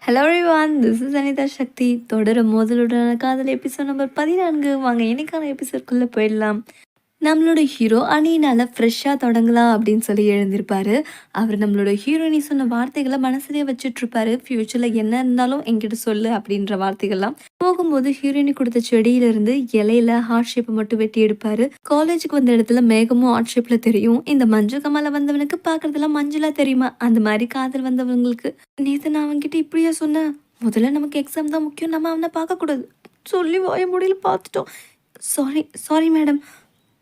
Hello everyone, this is Anitha Sakthi. தொடரும் மோதலுடனான காதல் எபிசோட் நம்பர் 14. வாங்க இன்னைக்கான எபிசோட்குள்ளே போயிடலாம். நம்மளோட ஹீரோ அணியினால் ஃப்ரெஷ்ஷாக தொடங்கலாம் அப்படின்னு சொல்லி எழுந்திருப்பாரு. அவர் நம்மளோட ஹீரோயினி சொன்ன வார்த்தைகளை மனசுலேயே வச்சுட்ருப்பாரு. ஃப்யூச்சரில் என்ன இருந்தாலும் என்கிட்ட சொல்லு அப்படின்ற வார்த்தைகள்லாம். போகும்போது ஹீரோயினி கொடுத்த செடியிலிருந்து இலையில ஹார்ட் ஷேப்பை மட்டும் வெட்டி எடுப்பாரு. காலேஜுக்கு வந்த இடத்துல மேகமும் ஹார்ட் ஷேப்பில் தெரியும். இந்த மஞ்சள் கமலை வந்தவனுக்கு பார்க்குறதெல்லாம் மஞ்சளாக தெரியுமா? அந்த மாதிரி காதல் வந்தவங்களுக்கு நேற்று நான் அவன்கிட்ட இப்படியா சொன்னேன்? முதல்ல நமக்கு எக்ஸாம் தான் முக்கியம், நம்ம அவனை பார்க்கக்கூடாது சொல்லி வாய முடியல பார்த்துட்டோம். Sorry sorry madam.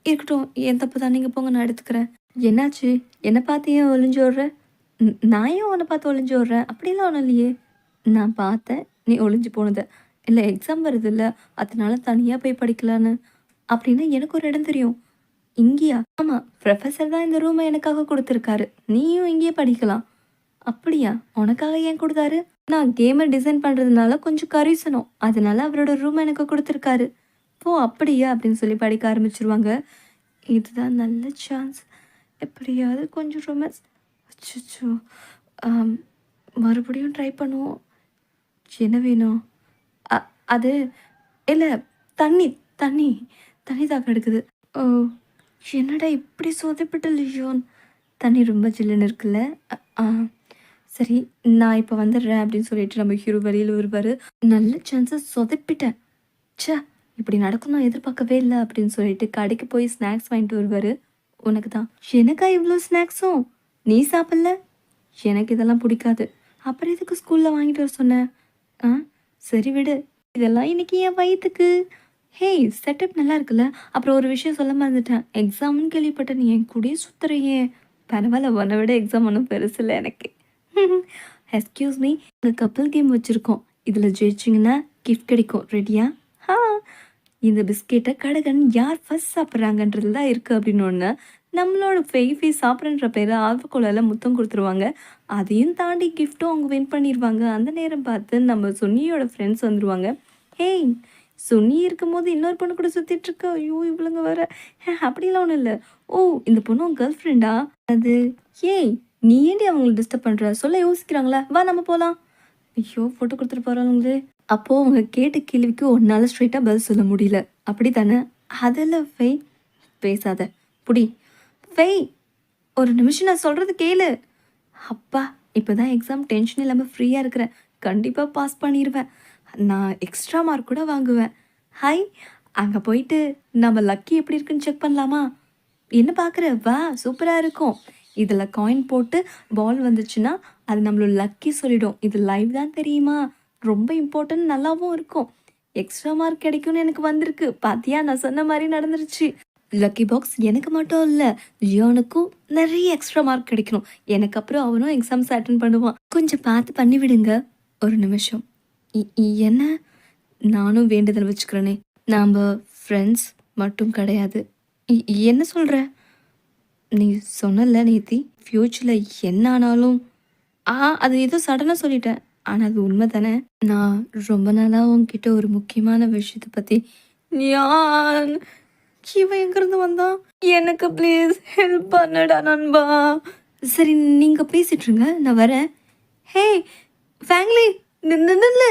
இருக்கட்டும், என் தப்பு தான், நீங்கள் போங்க, நான் எடுத்துக்கிறேன். என்னாச்சு? என்னை பார்த்து ஏன் ஒளிஞ்சு ஓடுற? நான் ஏன் உன்னை பார்த்து ஒளிஞ்சு ஓடுறேன்? அப்படிலாம் ஒன்றும் இல்லையே. நான் பார்த்தேன் நீ ஒளிஞ்சு போனதை. இல்லை, எக்ஸாம் வருது இல்லை, அதனால தனியாக போய் படிக்கலான்னு. அப்படின்னா எனக்கு ஒரு இடம் தெரியும். இங்கேயா? ஆமாம், ப்ரொஃபஸர் தான் இந்த ரூமை எனக்காக கொடுத்துருக்காரு. நீயும் இங்கேயே படிக்கலாம். அப்படியா? உனக்காக ஏன் கொடுத்தாரு? நான் கேமை டிசைன் பண்ணுறதுனால கொஞ்சம் கரிசனம், அதனால அவரோட ரூம் எனக்கு கொடுத்துருக்காரு. ஓ அப்படியா அப்படின்னு சொல்லி படிக்க ஆரம்பிச்சிருவாங்க. இதுதான் நல்ல சான்ஸ், எப்படியாவது கொஞ்சம் ரொமான்ஸ். அச்சோ, மறுபடியும் ட்ரை பண்ணுவோம். என்ன வேணும்? அது இல்லை, தண்ணி தண்ணி தண்ணி தாக்க எடுக்குது. ஓ, என்னடா இப்படி சொதப்பிட்டு லியோன். தண்ணி ரொம்ப ஜில்லுன்னு இருக்குல்ல. சரி, நான் இப்போ வந்துடுறேன் அப்படின்னு சொல்லிட்டு நம்ம ஹீரோ வெளியில் வருவார். நல்ல சான்ஸை சொதப்பிட்டேன். சே, இப்படி நடக்கும் நான் எதிர்பார்க்கவே இல்லை அப்படின்னு சொல்லிட்டு கடைக்கு போய் ஸ்நாக்ஸ் வாங்கிட்டு வருவார். உனக்கு தான். எனக்கா இவ்வளோ ஸ்நாக்ஸும்? நீ சாப்பிடல? எனக்கு இதெல்லாம் பிடிக்காது. அப்புறம் எதுக்கு ஸ்கூலில் வாங்கிட்டு வர சொன்னேன்? ஆ சரி விடு, இதெல்லாம் இன்னைக்கு என் வயிற்றுக்கு. ஹேய், செட்டப் நல்லா இருக்குல்ல. அப்புறம் ஒரு விஷயம் சொல்ல மறந்துட்டேன், எக்ஸாம்னு கேள்விப்பட்டேன், நீ என் கூடயே சுற்றுறையே. பரவாயில்ல, உன்னை விட எக்ஸாம் ஒன்றும் பெருசு இல்லை எனக்கு. எக்ஸ்கியூஸ் மீ, நாங்கள் கப்பல் கேம் வச்சுருக்கோம். இதில் ஜெயிச்சிங்கன்னா கிஃப்ட் கிடைக்கும். ரெடியா? ஆ, இந்த பிஸ்கெட்டை கடகன் யார் ஃபர்ஸ்ட் சாப்பிட்றாங்கன்றது தான் இருக்குது அப்படின்னு ஒன்று. நம்மளோட ஃபெய்ஃபி சாப்பிட்றன்ற பேரை ஆர்வக்கோளால் முத்தம் கொடுத்துருவாங்க. அதையும் தாண்டி கிஃப்ட்டும் அவங்க வின் பண்ணிடுவாங்க. அந்த நேரம் பார்த்து நம்ம சுனியோட ஃப்ரெண்ட்ஸ் வந்துடுவாங்க. ஹேய், சுனி இருக்கும்போது இன்னொரு பொண்ணு கூட சுற்றிட்டு இருக்கா. ஐயோ, இவ்வளோங்க வேற. அப்படிலாம் ஒன்றும் இல்லை. ஓ, இந்த பொண்ணு உன் கேர்ள் ஃப்ரெண்டா? அது ஏய், நீ ஏண்டி அவங்களை டிஸ்டர்ப் பண்ணுற? சொல்ல யோசிக்கிறாங்களா? வா நம்ம போகலாம். ஐயோ, ஃபோட்டோ கொடுத்துட்டு போகிறாங்களே. அப்போது அவங்க கேட்ட கேள்விக்கு உன்னால் ஸ்ட்ரைட்டாக பதில் சொல்ல முடியல, அப்படி தானே? அதில் ஃபெய் பேசாத, புடி. ஃபெய், ஒரு நிமிஷம் நான் சொல்கிறது கேளு. அப்பா, இப்போ தான் எக்ஸாம் டென்ஷன் இல்லாமல் ஃப்ரீயாக இருக்கிறேன். கண்டிப்பாக பாஸ் பண்ணிடுவேன். நான் எக்ஸ்ட்ரா மார்க் கூட வாங்குவேன். ஹாய், அங்கே போயிட்டு நம்ம லக்கி எப்படி இருக்குன்னு செக் பண்ணலாமா? என்ன பார்க்குற? வா, சூப்பராக இருக்கும். இதில் காயின் போட்டு பால் வந்துச்சுன்னா அது நம்மளோட லக்கி சொல்லிடும். இது லைவ் தான் தெரியுமா? ரொம்ப இம்பார்ட்டன்ட், நல்லாவும் இருக்கும். எக்ஸ்ட்ரா மார்க் கிடைக்கும்னு எனக்கு வந்திருக்கு. பாத்தியா, நான் சொன்ன மாதிரி நடந்துருச்சு. லக்கி பாக்ஸ் எனக்கு மட்டும் இல்லை, லியோனுக்கும் நிறைய எக்ஸ்ட்ரா மார்க் கிடைக்கணும். எனக்கு அப்புறம் அவனும் எக்ஸாம்ஸ் அட்டன் பண்ணுவான். கொஞ்சம் பார்த்து பண்ணி விடுங்க. ஒரு நிமிஷம். என்ன? நானும் வேண்டுதல் வச்சுக்கிறேனே. நாம் ஃப்ரெண்ட்ஸ் மட்டும் கிடையாது. என்ன சொல்கிற? நீ சொன்னல நேத்தி, ஃப்யூச்சரில் என்ன ஆனாலும். அது ஏதோ சடனாக சொல்லிட்டேன், ஆனால் அது உண்மை தானே? நான் ரொம்ப நாளாக உங்ககிட்ட ஒரு முக்கியமான விஷயத்தை பற்றி. இவன் எங்கேருந்து வந்தான்? எனக்கு ப்ளீஸ் ஹெல்ப் பண்ணடா நண்பா. சரி, நீங்கள் பேசிட்டுருங்க, நான் வரேன். ஹே ஃபேங்லி, நின்று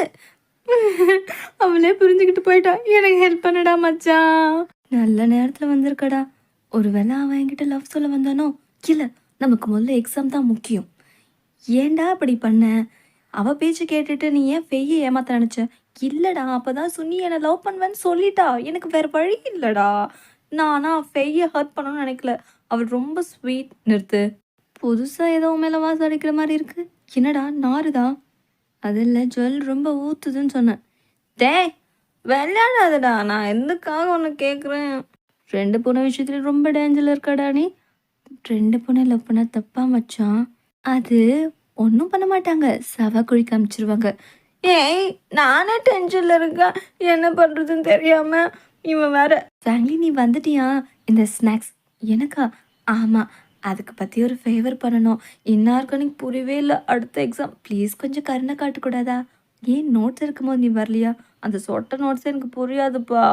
அவளே புரிஞ்சுக்கிட்டு போயிட்டா. எனக்கு ஹெல்ப் பண்ணடா மச்சான். நல்ல நேரத்தில் வந்திருக்கடா. ஒருவேளை அவன் என்கிட்ட லவ் சொல்ல வந்தானோ? இல்லை, நமக்கு முதல்ல எக்ஸாம் தான் முக்கியம். ஏன்டா அப்படி பண்ண? அவள் பேச்சு கேட்டுட்டு நீ ஏன் ஃபெய்யை ஏமாத்த நினச்ச? இல்லைடா, அப்போ தான் சுனி என்னை லவ் பண்ணுவேன்னு சொல்லிட்டா. எனக்கு வேறு வழி இல்லைடா. ஆனால் ஃபெய்யை ஹர்ட் பண்ணணும்னு நினைக்கல. அவள் ரொம்ப ஸ்வீட். நிறுத்து. புதுசாக ஏதோ மேலே வாசம் அடிக்கிற மாதிரி இருக்குது. என்னடா நாருதா? அது இல்லை, ஜுவல் ரொம்ப ஊற்றுதுன்னு சொன்னேன். டேய், விளையாடாதடா, நான் எதுக்காக ஒன்று கேட்குறேன். 2 பொண்ணு விஷயத்துல ரொம்ப டேஞ்சரில் இருக்காடா நீ. 2 பொண்ணை லவ் பண்ண தப்பா மச்சான்? அது ஒன்றும் பண்ண மாட்டாங்க, சவா குழி காமிச்சிருவாங்க. ஏய், நானே டென்ஷனில் இருக்கேன், என்ன பண்ணுறதுன்னு தெரியாமல். இவன் வேற. ஃபேமிலி, நீ வந்துட்டியா? இந்த ஸ்நாக்ஸ் எனக்கா? ஆமாம், அதுக்கு பற்றி ஒரு ஃபேவர் பண்ணணும். இன்னாருக்கும் எனக்கு புரியவே இல்லை. அடுத்த எக்ஸாம் ப்ளீஸ் கொஞ்சம் கருணை காட்டக்கூடாதா? ஏன், நோட்ஸ் இருக்கும்போது நீ வரலையா? அந்த சொட்ட நோட்ஸ் எனக்கு புரியாதுப்பா.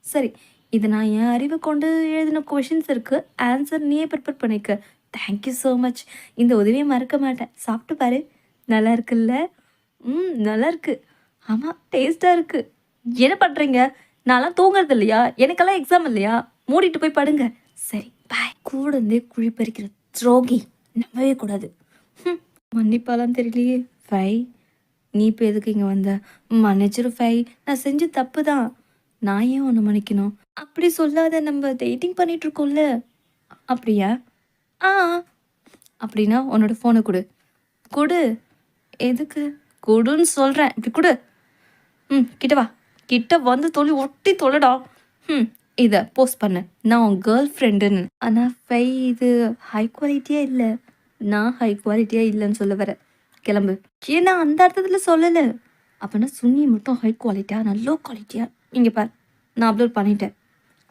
சரி, இது நான் என் அறிவை கொண்டு எழுதின கொஷின்ஸ் இருக்குது, ஆன்சர் நீயே ப்ரிப்பேர் பண்ணிக்க. Thank you so much. இந்த உதவியை மறக்க மாட்டேன். சாப்பிட்டு பாரு, நல்லா இருக்குல்ல? நல்லா இருக்கு. ஆமா, டேஸ்ட்டா இருக்கு. என்ன பண்றீங்க? நான்லாம் தூங்குறது இல்லையா? எனக்கெல்லாம் எக்ஸாம் இல்லையா? மூடிட்டு போய் படுங்க. சரி, பாய். கூட இருந்தே குழி பறிக்கிற துரோகி. நம்பவே கூடாது. மன்னிப்பாலாம் தெரியலையே. ஃபை, நீ இப்போ எதுக்கு இங்கே வந்த? மன்னிச்சிரு ஃபை, நான் செஞ்ச தப்பு தான். நான் ஏன் உன்னை மன்னிக்கணும்? அப்படி சொல்லாத, நம்ம டேட்டிங் பண்ணிட்டு இருக்கோம்ல. அப்படியா? ஆ, அப்படின்னா உன்னோட ஃபோனை கொடு. கொடு. எதுக்கு? கொடுன்னு சொல்கிறேன். இப்படி கொடு. கிட்ட வா. கிட்ட வந்து ஒட்டி தொலைடா. இதை போஸ்ட் பண்ணு. நான் உன் கேர்ள் ஃப்ரெண்டுன்னு. ஆனால் ஃபை, இது ஹை குவாலிட்டியாக இல்லை. நான் ஹை குவாலிட்டியாக இல்லைன்னு சொல்ல வரேன். கிளம்பு. ஏன்னா அந்த அர்த்தத்தில் சொல்லலை. அப்படின்னா சுன்னி மட்டும் ஹை குவாலிட்டியா, நான் லோ குவாலிட்டியா? இங்கே பார், நான் அப்லோட் பண்ணிட்டேன்.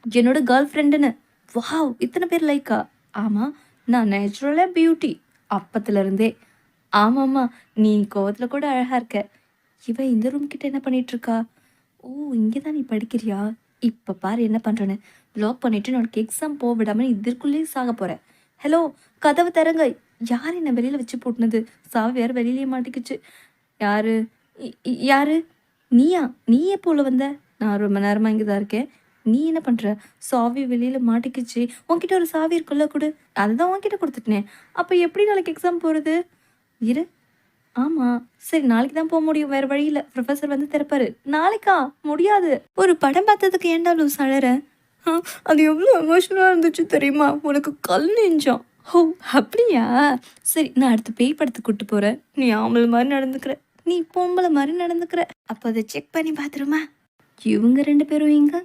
என்னோட கேர்ள் ஃப்ரெண்டுன்னு. வாவ், இத்தனை பேர் லைக்கா? ஆமாம், நான் நேச்சுரலாக பியூட்டி அப்பத்துலேருந்தே. ஆமாம்மா, நீ கோவத்தில் கூட அழகாக இருக்க. இவன் இந்த ரூம் கிட்ட என்ன பண்ணிகிட்ருக்கா? ஓ, இங்கே தான் நீ படிக்கிறியா? இப்போ பாரு என்ன பண்ணுறேன்னு. லாக் பண்ணிவிட்டு உனக்கு எக்ஸாம் போக விடாமல் இதற்குள்ளேயே சாக போகிறேன். ஹலோ, கதவு தரங்க. யார் என்ன வெளியில் வச்சு போட்டுனது? சாவி வேறு வெளியிலேயே மாட்டிக்கிச்சு. யாரு? யாரு? நீயா? நீ எப்போ உள்ள வந்த? நான் ரொம்ப நேரமாக இங்கே தான் இருக்கேன். நீ என்ன பண்ணுற? சாவி வெளியில் மாட்டிக்கிச்சு. உன்கிட்ட ஒரு சாவி இருக்குல்ல, கொடு. அதுதான் உன்கிட்ட கொடுத்துட்டேன். அப்போ எப்படி நாளைக்கு எக்ஸாம் போகிறது? இரு. ஆமாம், சரி, நாளைக்கு தான் போக முடியும். வேறு வழியில் ப்ரொஃபஸர் வந்து திறப்பாரு. நாளைக்கா? முடியாது. ஒரு படம் பார்த்ததுக்கு ஏன்டா லூஸ் அழற? அது எவ்வளோ எமோஷனலாக இருந்துச்சு தெரியுமா? உனக்கு கல் நெஞ்சம். ஓ, அப்படியா? சரி, நான் அடுத்து பேய் படத்துக்கு கூப்பிட்டு போகிறேன். நீ ஆம்பளை மாதிரி நடந்துக்கிற, நீ பொம்பளை மாதிரி நடந்துக்கிற. அப்போ அதை செக் பண்ணி பார்த்துருமா? இவங்க 2 பேரும் இங்க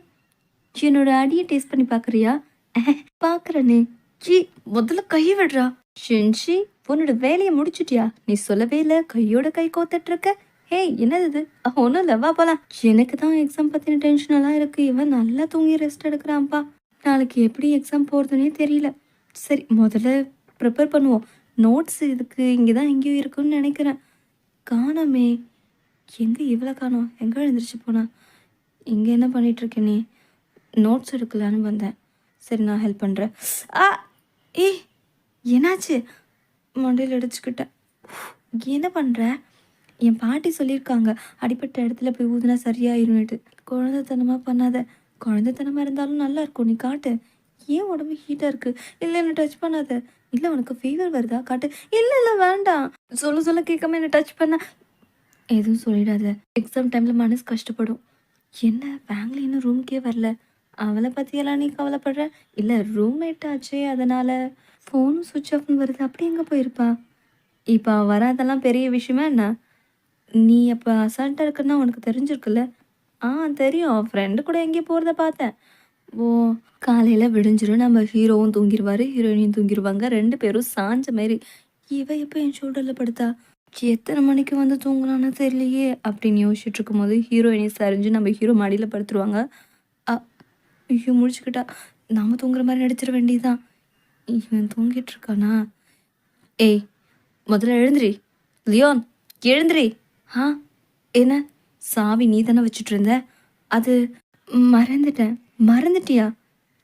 என்னோட அடியை டேஸ்ட் பண்ணி பார்க்குறியா? பார்க்குறேனே. முதல்ல கையை விடுறா. ஷென்ஷி, உன்னோட வேலையை முடிச்சுட்டியா? நீ சொல்லவே இல்லை, கையோட கை கோத்துட்டு இருக்க. ஹேய், என்னது இது? ஒன்றும் இல்லை, வா போலாம். எனக்கு தான் எக்ஸாம் பற்றின டென்ஷனெல்லாம் இருக்குது. இவன் நல்லா தூங்கி ரெஸ்ட் எடுக்கிறான்ப்பா. நாளைக்கு எப்படி எக்ஸாம் போகிறதுனே தெரியல. சரி, முதல்ல ப்ரிப்பேர் பண்ணுவோம். நோட்ஸ் இதுக்கு இங்கே தான் எங்கேயோ இருக்குன்னு நினைக்கிறேன். காணோமே. எங்கே இவ்வளோ காணோம்? எங்கே எழுந்திரிச்சு போனா? இங்கே என்ன பண்ணிகிட்ருக்கேன்? நீ நோட்ஸ் எடுக்கலான்னு வந்தேன். சரி, நான் ஹெல்ப் பண்ணுறேன். ஆ, ஏய், என்னாச்சு? மண்டையில் அடிச்சுக்கிட்டேன். என்ன பண்ணுற? என் பாட்டி சொல்லியிருக்காங்க, அடிப்பட்ட இடத்துல போய் ஊதுனா சரியாயிரும்னுட்டு. குழந்தைத்தனமாக பண்ணாத. குழந்தைத்தனமாக இருந்தாலும் நல்லா இருக்கும். நீ காட்டு. ஏன் உடம்பு ஹீட்டாக இருக்குது? இல்லை, என்ன டச் பண்ணாத. இல்லை, உனக்கு ஃபீவர் வருதா? காட்டு. இல்லை இல்லை, வேண்டாம். சொல்ல கேட்காம என்ன டச் பண்ண. எதுவும் சொல்லிடாத. எக்ஸாம் டைமில் மனசு கஷ்டப்படும். என்ன, ஃபேமிலி இன்னும் ரூம்க்கே வரல. அவளை பற்றியெல்லாம் நீ கவலைப்படுற? இல்லை, ரூம்மேட் ஆச்சே, அதனால். ஃபோனும் சுவிட்ச் ஆஃப்னு வருது. அப்படி எங்கே போயிருப்பா? இப்போ வராதெல்லாம் பெரிய விஷயமா என்ன? நீ அப்போ அசால்ட்டாக இருக்குன்னா உனக்கு தெரிஞ்சிருக்குல்ல? தெரியும். ஃப்ரெண்டு கூட எங்கேயோ போகிறத பார்த்தேன். ஓ, காலையில் விடிஞ்சிரும். நம்ம ஹீரோவும் தூங்கிடுவார், ஹீரோயினையும் தூங்கிடுவாங்க. 2 பேரும் சாஞ்ச மாரி. இவ எப்போ என் ஷோல்டரில் படுத்தா? எத்தனை மணிக்கு வந்து தூங்கினான்னு தெரியலையே அப்படின்னு யோசிச்சுட்டு இருக்கும்போது ஹீரோயினி சரிஞ்சு நம்ம ஹீரோ மடியில் படுத்துருவாங்க. ஐயோ, முடிச்சுக்கிட்டா. நாம் தூங்குற மாதிரி நடிச்சிட வேண்டியதுதான். இவன் தூங்கிட்டு இருக்கானா? ஏய், முதல்ல எழுந்திரி. லியோன், எழுந்திரி. என்ன? சாவி நீ தானே வச்சுட்டு இருந்த? அது மறந்துட்டேன். மறந்துட்டியா?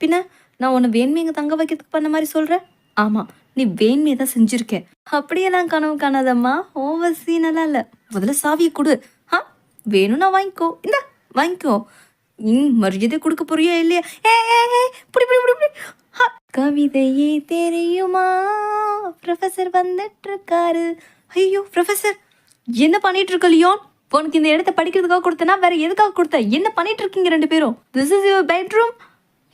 பின்ன நான் உன்னை வேண்மையை தங்க வைக்கிறதுக்கு பண்ண மாதிரி சொல்கிறேன். ஆமாம், நீ வேண்மையை தான் செஞ்சுருக்க. அப்படியெல்லாம் கனவு காணாதம்மா. ஓவர் சீனெல்லாம் இல்லை. முதல்ல சாவியை கொடு. வேணும்னா வாங்கிக்கோ. இந்த வாங்கிக்கோ. மரியாதை கொடுக்க போறியா இல்லையா? புடி புடி புடி புடி. கவிதையே தெரியுமா, ப்ரொஃபஸர் வந்துட்டு இருக்காரு. ஐயோ, ப்ரொஃபஸர் என்ன பண்ணிட்டு இருக்க லியோன்? உனக்கு இந்த இடத்த படிக்கிறதுக்காக கொடுத்தனா வேற எதுக்காக கொடுத்த? என்ன பண்ணிட்டு இருக்கீங்க 2 பேரும்? This is your bedroom.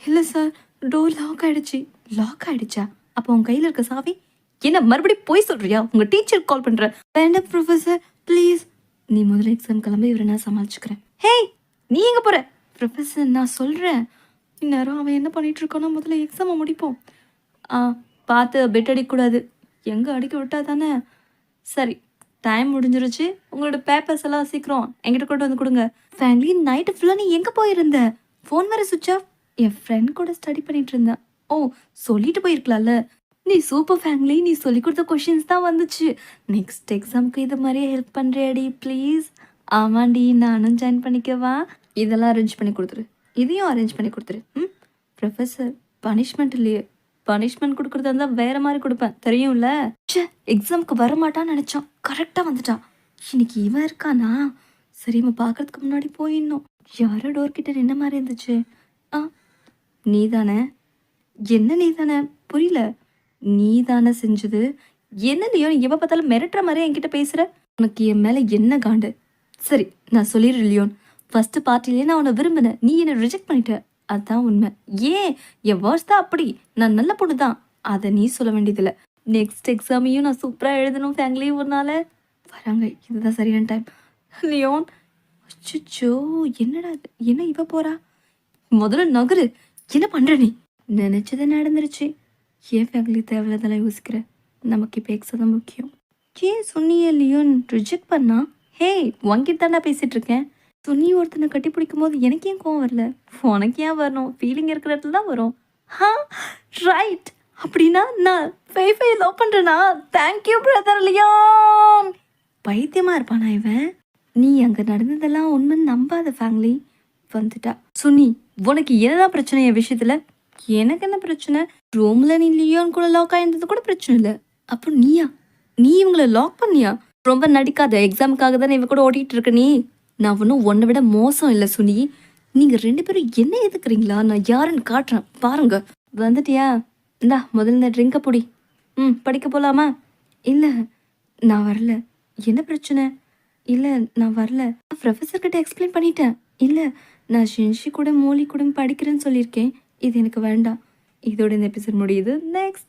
இல்லை சார், டோர் லாக் ஆயிடுச்சு. லாக் ஆயிடுச்சா? அப்போ உன் கையில் இருக்க சாவி? என்ன மறுபடியும் போய் சொல்றியா? உங்க டீச்சருக்கு கால் பண்ற. வேண்டாம் ப்ரொஃபஸர், ப்ளீஸ். நீ முதல்ல எக்ஸாம் கிளம்பி இவரை நான் சமாளிச்சுக்கிறேன். ஹேய், நீ எங்கே போற? ப்ரொஃபஸர், நான் சொல்கிறேன். இந்நேரம் அவன் என்ன பண்ணிட்டு இருக்கானோ, முதல்ல எக்ஸாமை முடிப்போம். பார்த்து பெட் அடிக்கக்கூடாது. எங்கே அடிக்க விட்டா தானே? சரி, டைம் முடிஞ்சிருச்சு. உங்களோட பேப்பர்ஸ் எல்லாம் சீக்கிரம் என்கிட்ட கொண்டு வந்து கொடுங்க. ஃபேமிலி, நைட்டு ஃபுல்லாக நீ எங்கே போயிருந்த? ஃபோன் வேறு சுவிட்ச் ஆஃப். என் ஃப்ரெண்ட் கூட ஸ்டடி பண்ணிட்டு இருந்தேன். ஓ, சொல்லிட்டு போயிருக்கலாம்ல. நீ சூப்பர் ஃபேமிலி, நீ சொல்லி கொடுத்த கொஷின்ஸ் தான் வந்துச்சு. நெக்ஸ்ட் எக்ஸாமுக்கு இது மாதிரியே ஹெல்ப் பண்ணுறியாடி ப்ளீஸ்? ஆமாண்டி, நானும் ஜாயின் பண்ணிக்கவா? இதெல்லாம் அரேஞ்ச் பண்ணி கொடுத்துரு. இதையும் அரேஞ்ச் பண்ணி கொடுத்துரு. ப்ரொஃபஸர், பனிஷ்மெண்ட் இல்லையே. பனிஷ்மெண்ட் கொடுக்குறதா இருந்தால் வேறு மாதிரி கொடுப்பேன், தெரியும்ல. எக்ஸாமுக்கு வரமாட்டான்னு நினச்சான், கரெக்டாக வந்துட்டான். இன்னைக்கு இவன் இருக்கானா? சரி இவன் பார்க்கறதுக்கு முன்னாடி போயிடணும். யாரோ டோர் கிட்ட நின்ன மாதிரி இருந்துச்சு. ஆ, நீ தானே? என்ன நீ தானே? புரியல. நீ தானே செஞ்சது? என்ன லியோன் எப்ப பார்த்தாலும் மிரட்டுற மாதிரி என்கிட்ட பேசுற? உனக்கு என் மேல என்ன காண்டு? சரி நான் சொல்லிடுறேன் லியோன். ஃபர்ஸ்ட் பார்ட்டிலே நான் உன்னை விரும்பினேன். நீ என்னை ரிஜெக்ட் பண்ணிட்ட. அதான் உண்மை. ஏன் என் வேர்ஸ் தான் அப்படி. நான் நல்ல பொண்ணு தான். அதை நீ சொல்ல வேண்டியதில்லை. நெக்ஸ்ட் எக்ஸாமையும் நான் சூப்பராக எழுதணும் ஃபேமிலி ஒருனால வராங்க. இதுதான் சரியான டைம். லியோன், அச்சோ என்னடா இது? என்ன இவ போறா? முதல்ல நகரு. என்ன பண்ற நீ? நினைச்சது நடந்துருச்சு. ஏன் ஃபேமிலி தேவையில்லதெல்லாம் யோசிக்கிற? நமக்கு இப்போ எக்ஸா தான் முக்கியம். ஏன் சொன்னியே லியோன் ரிஜெக்ட் பண்ணா? ஹே, உன்கிட்ட தானே பேசிட்டு இருக்கேன். சொன்னி ஒருத்தனை கட்டி பிடிக்கும் போது எனக்கு ஏன் கோவம் வரல? உனக்கு ஏன் வரணும்? ஃபீலிங் இருக்கிற இடத்துல தான் வரும். ஹா, ரைட். அப்படின்னா நான் ஃபைஃபை லவ் பண்ணுறேனா? Thank you brother Leon. பைத்தியமாக இருப்பானா இவன்? நீ அங்கே நடந்ததெல்லாம் உண்மைன்னு நம்பாத ஃபேமிலி. வந்துட்டா சுனி. உனக்கு என்னதான் பிரச்சனை என் விஷயத்தில்? எனக்கு என்ன பிரச்சனை? ரூமில் நீ லியோன் கூட லாக் ஆயிருந்தது கூட பிரச்சனை இல்லை. அப்போ நீ இவங்கள லாக் பண்ணியா? ரொம்ப நடிக்காத. எக்ஸாமுக்காக தானே இவ கூட ஓட்டிகிட்டு இருக்க நீ. நான் ஒன்றும் உன்னை விட மோசம் இல்லை சுனி. நீங்கள் 2 பேரும் என்ன எதுக்குறீங்களா? நான் யாருன்னு காட்டுறேன் பாருங்க. வந்துட்டியா? இந்தா முதல்ல இந்த ட்ரிங்கை பிடி. படிக்க போகலாமா? இல்லை நான் வரல. என்ன பிரச்சனை? இல்லை நான் வரல. நான் ப்ரொஃபஸர்கிட்ட எக்ஸ்பிளைன் பண்ணிட்டேன். இல்லை நான் ஷின்ஷி கூட மோலி கூட படிக்கிறேன்னு சொல்லியிருக்கேன். இது எனக்கு வேண்டாம். இதோட இந்த எபிசோட் முடியுது. நெக்ஸ்ட்